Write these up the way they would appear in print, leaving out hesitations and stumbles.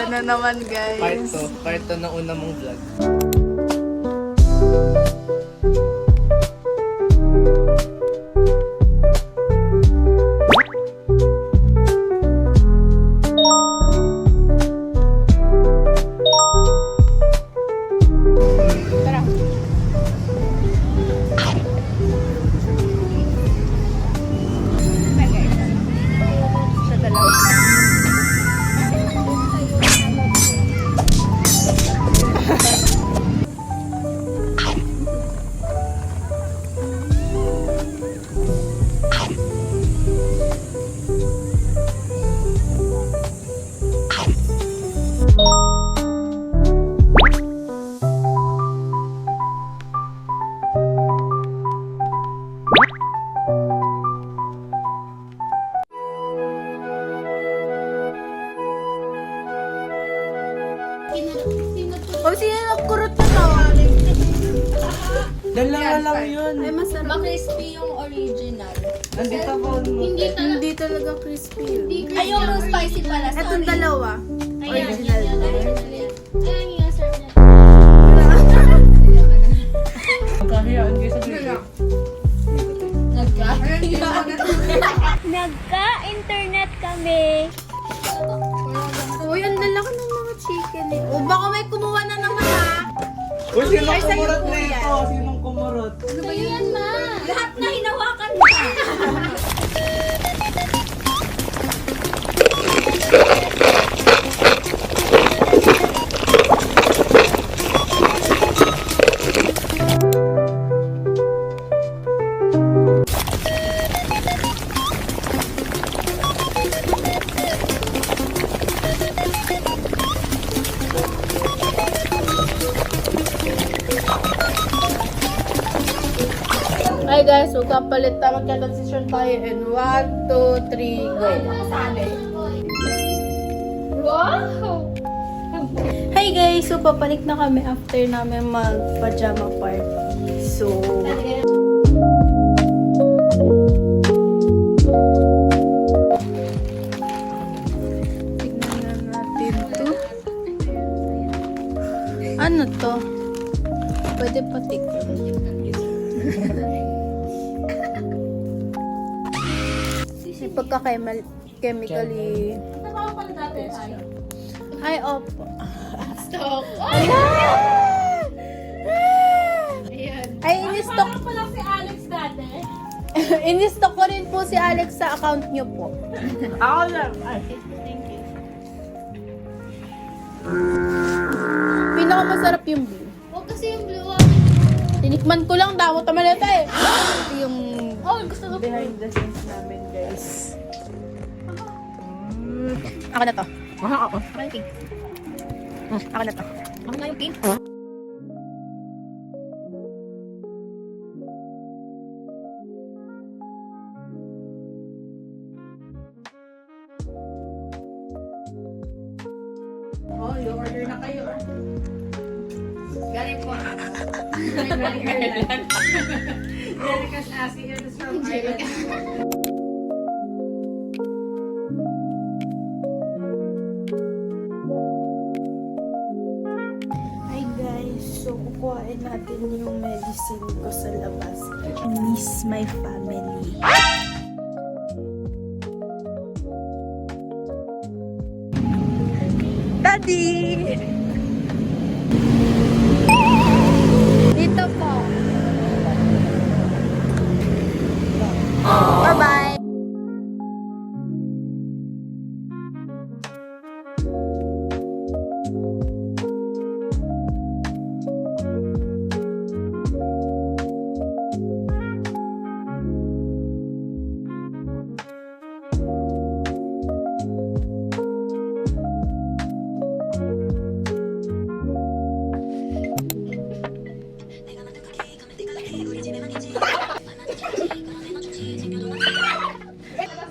na naman, guys. Part 2 ng una mong vlog. Tara. Sa dalawa. O, sino nagkurot na to? Dalawa lang yun. Ay, masarap. Ma-crispy yung original. Nandito ako. Hindi talaga crispy yun. Ay, yung spicy pala. Sorry. Etong dalawa. Ayan, Original. yan, original yan. Ayan yung serve na. Magkahiyaan kayo sa video. Nagka-internet kami. Uy, ang lalaki ng mga chicken eh. O, baka may kumuha na naman ha. Uy, sinong Ay, sa'yo kumurot po na yan. ito? Sinong kumurot? Sa'yo yan, ma. Lahat na hinawakan mo. Hi guys, so kapalit tayo. Magka-transition tayo in 1, 2, 3, go. Wow! Hi guys, so papalik na kami after namin mag-pajama party. So, tignan na natin to. Ano to? Pwede patikin. May pagka-chemically... Ay, opo. Stop. Ay, in-stock pa lang si Alex dati. in-stock ko rin po si Alex sa account niyo po. Ako lang. Ay. Thank you. Pinakamasarap yung blue. Huwag kasi yung blue. Tinikman ko lang, damot naman ito eh. Ito yung Oh, gusto ko. behind the scenes namin, guys. Ako na to. Ako. Ako yung pink. Ako na to. Ako na yung pink. Oh, order na kayo. Galing po. Jerica's asking if it's from Ireland. Hi guys, so kukuhain natin yung medicine ko sa labas. I miss my family. Daddy! Dito po. Bye-bye!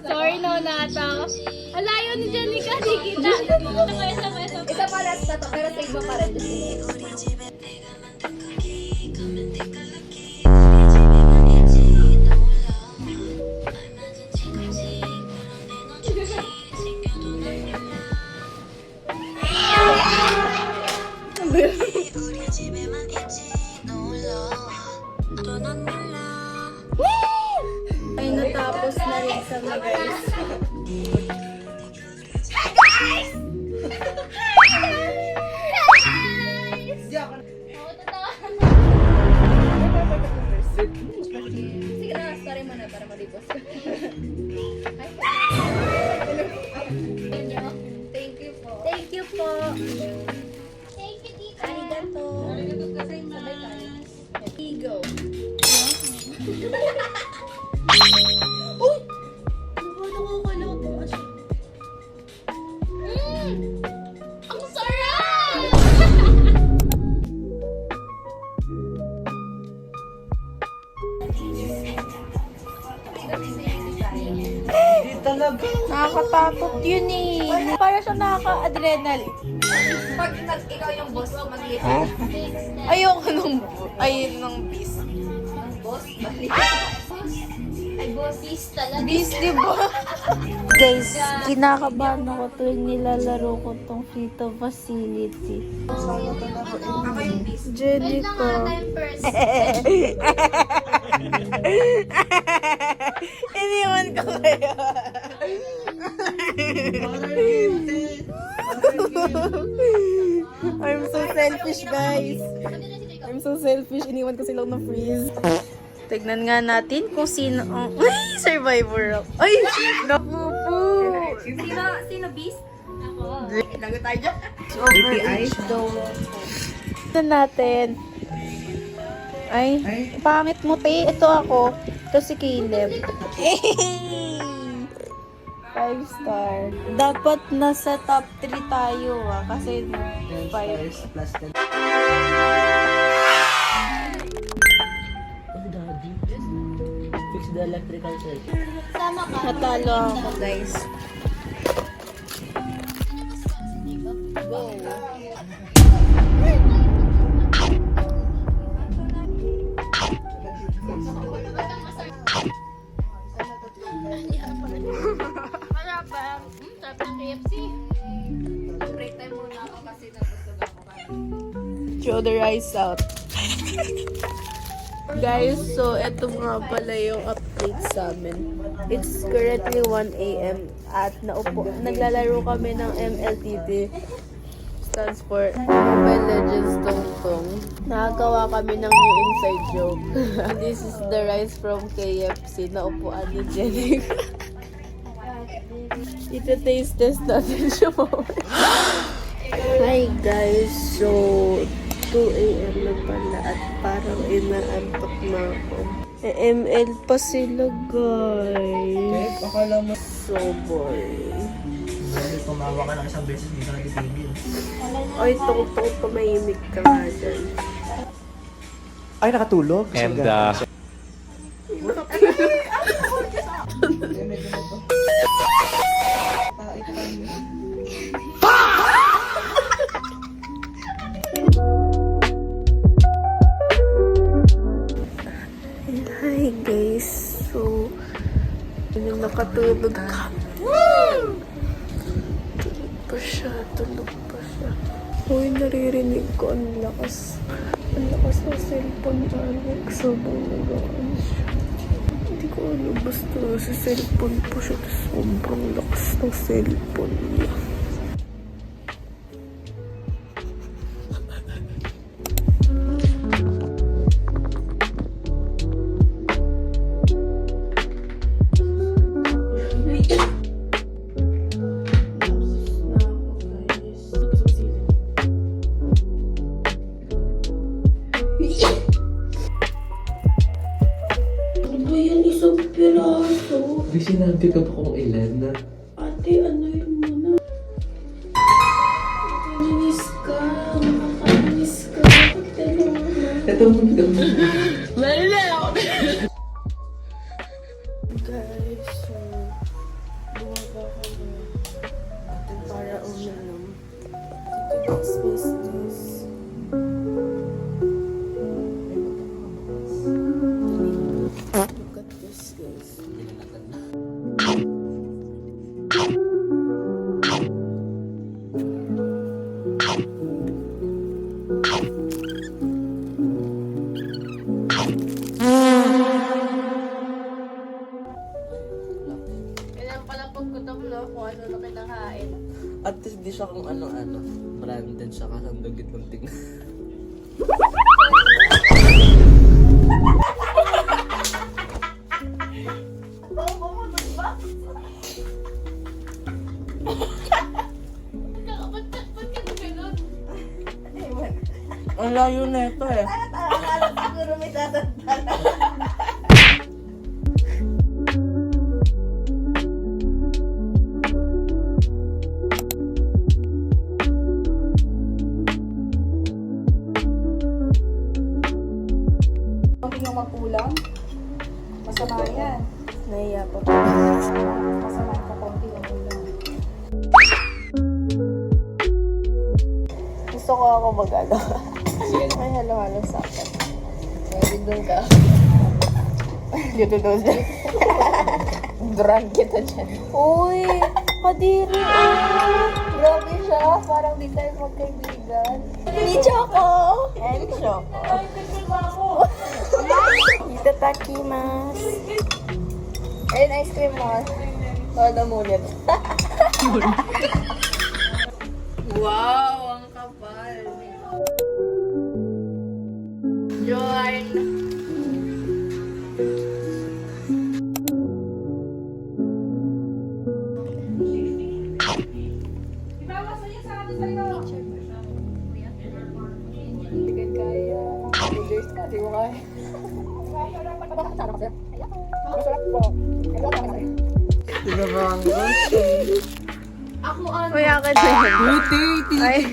Sorry, no, nata. Alayo ni Janica, di kita. Isa pa last na to, pero save mo pa rin. Ay, natapos na rin kami, guys. Sige na, story mo na para malibos ka. Thank you po. Thank you po. Thank you, tita. Arigato. Sabay tayo. Igo. Uy! Nakakaloto siya. Ang sarap! Hindi talaga. Nakakatakot yun eh. Para siya nakaka-adrenaline. Pag ikaw yung boss, mag-lift. Ayoko nung beast. Boss? Ay, boss. Beast talaga. Beast, di ba? Guys, kinakabahan ako tuwing nilalaro ko tong Frito Facility. Ako yung beast. Jenny Wait lang ko. time first. Iniwan ko kayo. I'm so selfish, guys. I'm so selfish. Iniwan ko silang na-freeze. Tignan nga natin kung sino ang... Ay, survivor ako. Ay, naku po. Sino beast? Ako. Lago tayo dyan. Overage daw. Tignan natin. Ay, pangit mo, te. Ito ako. Ito si Caleb. 5 star. Dapat nasa top 3 tayo, kasi 5. Plus 10. Fix the electrical circuit. Sama ka. Natalo ako, guys. Go. Sarap ba? Sarap ng KFC. Break time muna ako kasi nagusog ako kayo. Throw the rice out. Guys, so eto nga pala yung update sa amin. It's currently 1 a.m. at naglalaro kami ng MLTT. Stands for Mobile Legends Tongtong. Nakagawa kami ng new inside joke. This is the rice from KFC na upuan ni Jenny. Ito-taste test natin siya mamaya. Hi guys, so 2 a.m. na pala at parang inaantok na ako. ML pa sila guys. Akala mo. So boring. Sabi, tumawa ka ng isang beses, hindi ka natitigil. Ay, tukot-tukot tumahimik ka nga dyan. Ay, nakatulog? And Hi guys, so nakatulog ka. Tulog pa siya. Uy, naririnig ko ang lakas. Ang lakas ng cellphone ni Alex. Sobrang nagaan siya. Hindi ko alam, basta sa cellphone po siya. Sobrang lakas ng cellphone niya. Di sinabi ka ba kung ilan na? Ate, ano yun muna? Nakakainis ka. Nakakainis ka. Ito mo na. Guys, so, bumaba kami para uminom. Today's business. Look at this, guys. sa kasandagit ng tingnan. Ang layo na ito eh. Siguro may tatanda. Konti yung magkulang. Masama yan. Nahiya pa. Masama ka konti yung kulang. Gusto ko ako mag-ano. May halo-halo sa akin. Mayroon doon ka. Dito doon dyan. Drag kita dyan. Uy! Kadiri! Grabe siya. Parang di tayo magkaibigan. Ni Choco! And Choco. Dito takimasu. Ayun, ice cream mo. Todo mulit. Wow! Ang kapal. Join! Hindi ka kaya. Reduce ka, di mo kaya. Ako ano? Kuya ka dyan. Ay.